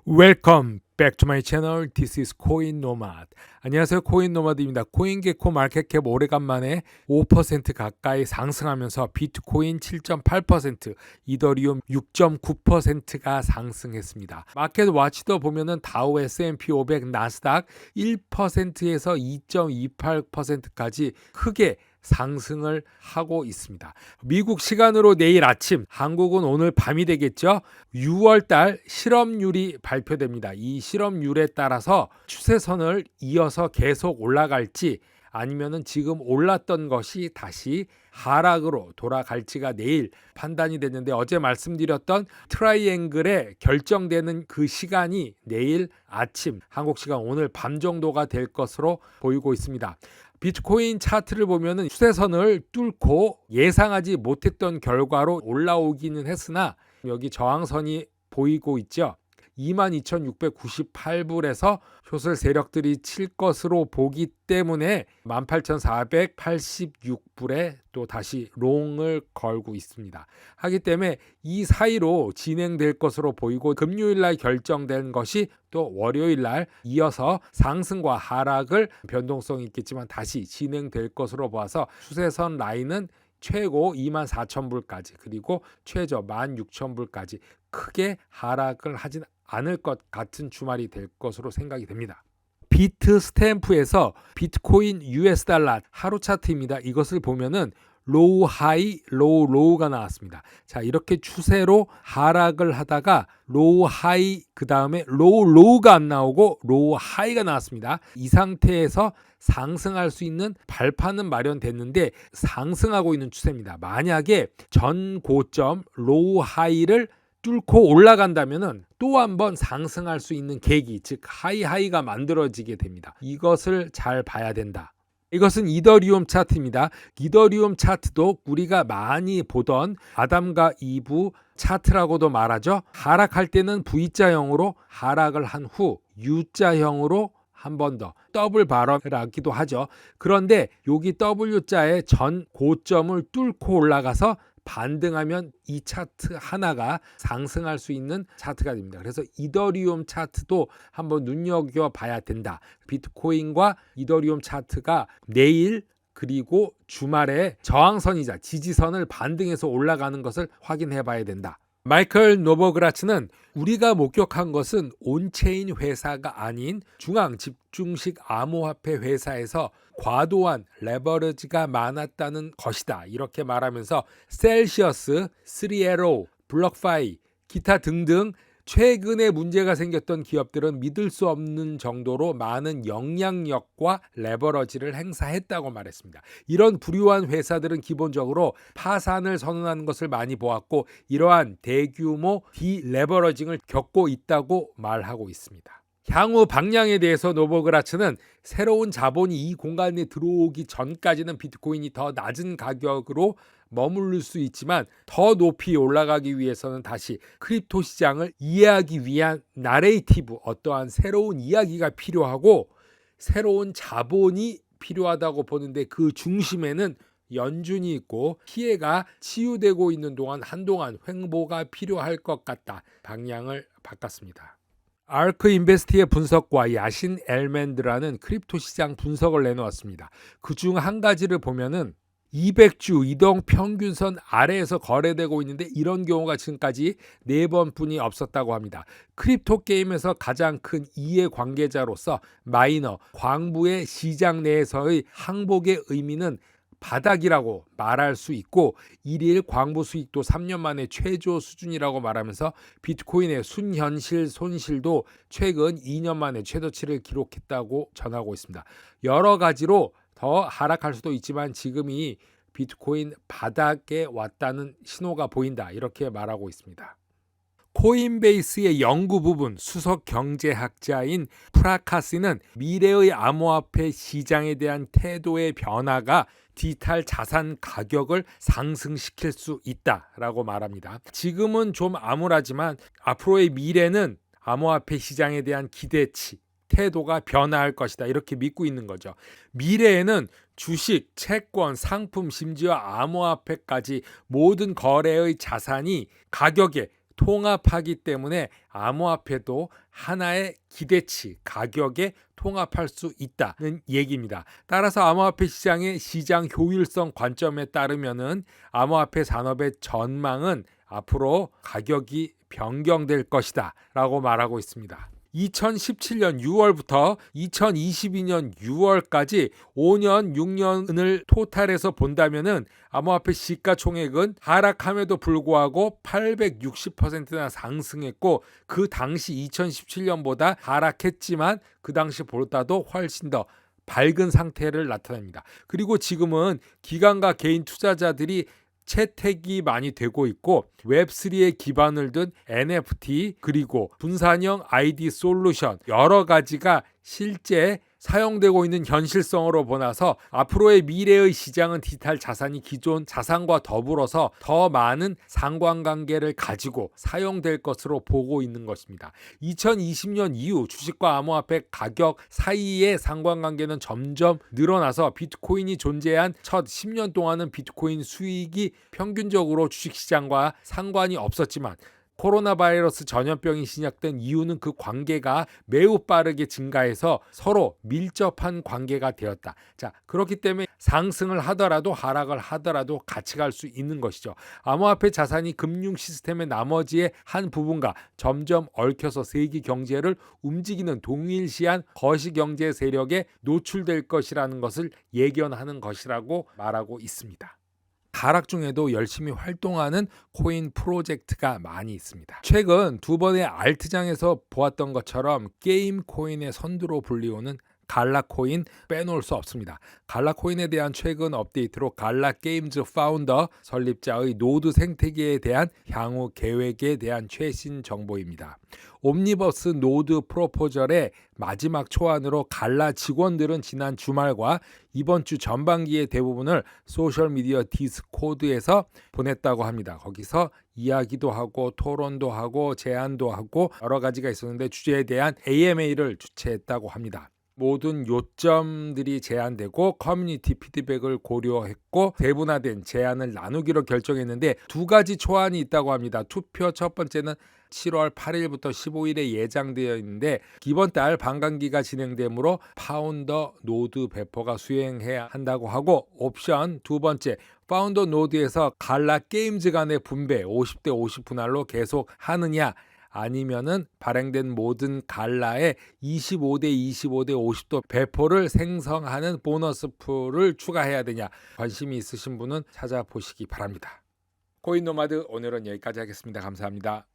Welcome back to my channel. This is Coin Nomad. 안녕하세요. 코인 노마드입니다. 코인게코 마켓캡 오래간만에 5% 가까이 상승하면서 비트코인 7.8%, 이더리움 6.9%가 상승했습니다. 마켓 와치도 보면은 다우, S&P 500, 나스닥 1%에서 2.28%까지 크게 상승을 하고 있습니다. 미국 시간으로 내일 아침, 한국은 오늘 밤이 되겠죠. 6월달 실업률이 발표됩니다. 이 실업률에 따라서 추세선을 이어서 계속 올라갈지 아니면은 지금 올랐던 것이 다시 하락으로 돌아갈지가 내일 판단이 됐는데, 어제 말씀드렸던 트라이앵글에 결정되는 그 시간이 내일 아침, 한국 시간 오늘 밤 정도가 될 것으로 보이고 있습니다. 비트코인 차트를 보면은 추세선을 뚫고 예상하지 못했던 결과로 올라오기는 했으나 여기 저항선이 보이고 있죠. 22,698불에서 숏을 세력들이 칠 것으로 보기 때문에 18,486불에 또 다시 롱을 걸고 있습니다. 하기 때문에 이 사이로 진행될 것으로 보이고, 금요일날 결정된 것이 또 월요일날 이어서 상승과 하락을 변동성이 있겠지만 다시 진행될 것으로 봐서 추세선 라인은 최고 24,000불까지 그리고 최저 16,000불까지 크게 하락을 하진 않을 것 같은 주말이 될 것으로 생각이 됩니다. 비트 스탬프에서 비트코인 US 달러 하루 차트입니다. 이것을 보면은 로우 하이 로우 로우가 나왔습니다. 자, 이렇게 추세로 하락을 하다가 로우 하이 그 다음에 로우 로우가 안 나오고 로우 하이가 나왔습니다. 이 상태에서 상승할 수 있는 발판은 마련됐는데 상승하고 있는 추세입니다. 만약에 전 고점 로우 하이를 뚫고 올라간다면은 또 한번 상승할 수 있는 계기, 즉 하이가 만들어지게 됩니다. 이것을 잘 봐야 된다. 이것은 이더리움 차트입니다. 이더리움 차트도 우리가 많이 보던 아담과 이브 차트라고도 말하죠. 하락할 때는 V자형으로 하락을 한 후 U자형으로 한 번 더 더블 바럼을 하기도 하죠. 그런데 여기 W자의 전 고점을 뚫고 올라가서 반등하면 이 차트 하나가 상승할 수 있는 차트가 됩니다. 그래서 이더리움 차트도 한번 눈여겨봐야 된다. 비트코인과 이더리움 차트가 내일 그리고 주말에 저항선이자 지지선을 반등해서 올라가는 것을 확인해 봐야 된다. 마이클 노버그라츠는 우리가 목격한 것은 온체인 회사가 아닌 중앙 집중식 암호화폐 회사에서 과도한 레버리지가 많았다는 것이다, 이렇게 말하면서 셀시어스, 3Arrow, 블록파이, 기타 등등 최근에 문제가 생겼던 기업들은 믿을 수 없는 정도로 많은 영향력과 레버러지를 행사했다고 말했습니다. 이런 부유한 회사들은 기본적으로 파산을 선언하는 것을 많이 보았고, 이러한 대규모 디레버러징을 겪고 있다고 말하고 있습니다. 향후 방향에 대해서 노버그라츠는 새로운 자본이 이 공간에 들어오기 전까지는 비트코인이 더 낮은 가격으로 머무를 수 있지만 더 높이 올라가기 위해서는 다시 크립토 시장을 이해하기 위한 나레이티브, 어떠한 새로운 이야기가 필요하고 새로운 자본이 필요하다고 보는데, 그 중심에는 연준이 있고 피해가 치유되고 있는 동안 한동안 횡보가 필요할 것 같다. 방향을 바꿨습니다. 아크 인베스트의 분석과 야신 엘멘드라는 크립토 시장 분석을 내놓았습니다. 그중 한 가지를 보면은 200주 이동 평균선 아래에서 거래되고 있는데 이런 경우가 지금까지 4번뿐이 없었다고 합니다. 크립토 게임에서 가장 큰 이해 관계자로서 마이너, 광부의 시장 내에서의 항복의 의미는 바닥이라고 말할 수 있고, 일일 광부 수익도 3년 만에 최저 수준이라고 말하면서 비트코인의 순현실 손실도 최근 2년 만에 최저치를 기록했다고 전하고 있습니다. 여러 가지로 더 하락할 수도 있지만 지금이 비트코인 바닥에 왔다는 신호가 보인다, 이렇게 말하고 있습니다. 코인베이스의 연구 부분 수석 경제학자인 프라카시는 미래의 암호화폐 시장에 대한 태도의 변화가 디지털 자산 가격을 상승시킬 수 있다라고 말합니다. 지금은 좀 암울하지만 앞으로의 미래는 암호화폐 시장에 대한 기대치, 태도가 변화할 것이다, 이렇게 믿고 있는 거죠. 미래에는 주식, 채권, 상품, 심지어 암호화폐까지 모든 거래의 자산이 가격에 통합하기 때문에 암호화폐도 하나의 기대치, 가격에 통합할 수 있다는 얘기입니다. 따라서 암호화폐 시장의 시장 효율성 관점에 따르면은 암호화폐 산업의 전망은 앞으로 가격이 변경될 것이다 라고 말하고 있습니다. 2017년 6월부터 2022년 6월까지 5년, 6년을 토탈해서 본다면은 암호화폐 시가총액은 하락함에도 불구하고 860%나 상승했고, 그 당시 2017년보다 하락했지만 그 당시보다도 훨씬 더 밝은 상태를 나타냅니다. 그리고 지금은 기관과 개인 투자자들이 채택이 많이 되고 있고, 웹3에 기반을 둔 NFT 그리고 분산형 ID 솔루션 여러 가지가 실제 사용되고 있는 현실성으로 보나서 앞으로의 미래의 시장은 디지털 자산이 기존 자산과 더불어서 더 많은 상관관계를 가지고 사용될 것으로 보고 있는 것입니다. 2020년 이후 주식과 암호화폐 가격 사이의 상관관계는 점점 늘어나서 비트코인이 존재한 첫 10년 동안은 비트코인 수익이 평균적으로 주식시장과 상관이 없었지만, 코로나 바이러스 전염병이 시작된 이유는 그 관계가 매우 빠르게 증가해서 서로 밀접한 관계가 되었다. 자, 그렇기 때문에 상승을 하더라도 하락을 하더라도 같이 갈 수 있는 것이죠. 암호화폐 자산이 금융 시스템의 나머지의 한 부분과 점점 얽혀서 세계 경제를 움직이는 동일시한 거시경제 세력에 노출될 것이라는 것을 예견하는 것이라고 말하고 있습니다. 하락 중에도 열심히 활동하는 코인 프로젝트가 많이 있습니다. 최근 두 번의 알트장에서 보았던 것처럼 게임 코인의 선두로 불리우는 갈라코인 빼놓을 수 없습니다. 갈라코인에 대한 최근 업데이트로 갈라게임즈 파운더 설립자의 노드 생태계에 대한 향후 계획에 대한 최신 정보입니다. 옴니버스 노드 프로포절의 마지막 초안으로 갈라 직원들은 지난 주말과 이번 주 전반기의 대부분을 소셜미디어 디스코드에서 보냈다고 합니다. 거기서 이야기도 하고 토론도 하고 제안도 하고 여러 가지가 있었는데, 주제에 대한 AMA를 주최했다고 합니다. 모든 요점들이 제안되고 커뮤니티 피드백을 고려했고 대분화된 제안을 나누기로 결정했는데, 두 가지 초안이 있다고 합니다. 투표 첫 번째는 7월 8일부터 15일에 예정되어 있는데, 이번 달 반감기가 진행되므로 파운더 노드 배포가 수행해야 한다고 하고, 옵션 두 번째 파운더 노드에서 갈라 게임즈 간의 분배 50대 50 분할로 계속 하느냐, 아니면은 발행된 모든 갈라에 25대 25대 50도 배포를 생성하는 보너스 풀을 추가해야 되냐, 관심이 있으신 분은 찾아보시기 바랍니다. 코인 노마드 오늘은 여기까지 하겠습니다. 감사합니다.